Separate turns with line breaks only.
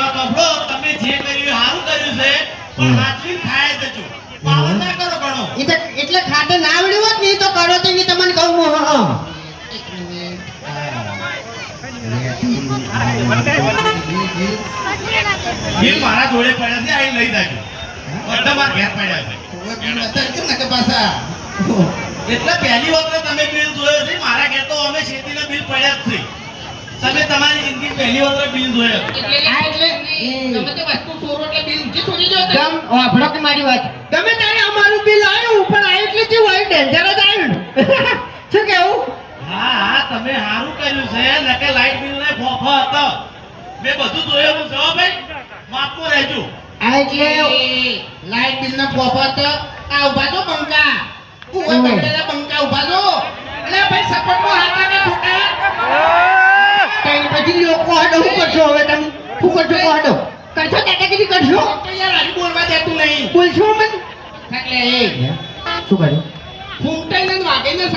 કપડો તમે જે કર્યું સારું કર્યું છે પણ હાથવી ખાય જજો પાવર ના કરો ઘણો
એટલે ખાતે ના આવડ્યું હોત ને તો કરો તો નહીં તમને કહું હું
બિલ મારા જોડે પડ્યા છે આઈ લઈ જાજો બધા મારા ઘેર પડ્યા છે પાછા એટલે પહેલી વખત તમે બિલ જોયો છે મારા ઘેર તો અમે શેતીના બિલ પડ્યા જ છે તમે તમારી જિંદગી પહેલી વખત બિલ જોયો
તમે તે વસ્તુ સોરો એટલે બિલ ઊંચી છોડી દો તમ વાપડો કે મારી વાત તમે તારે અમારું બિલ આવ્યું પણ આ એટલે જે હોય ડેન્જર જ આવ્યું શું કેવું
હા હા તમે સારું કર્યું છે નકે લાઈટ બિલ ને ફોફા હતો મેં બધું જોયેલું છે હો ભાઈ માપમાં રહેજો
આ એટલે લાઈટ બિલ ના ફોફા તો આ ઉભા તો બંકા ઉભા બગડેલા બંકા ઉભા તો એટલે ભાઈ સપોર્ટમાં હાથા ને છોટા કઈ પછી લોકો હાડો શું કરશો હવે તમે શું કરશો હાડો કરશો દાદાગીરી કરશો તો યાર હારી બોલવા દેતું નહીં બોલશો મને એટલે એ શું કર્યું ફૂંટાઈને વાગે ને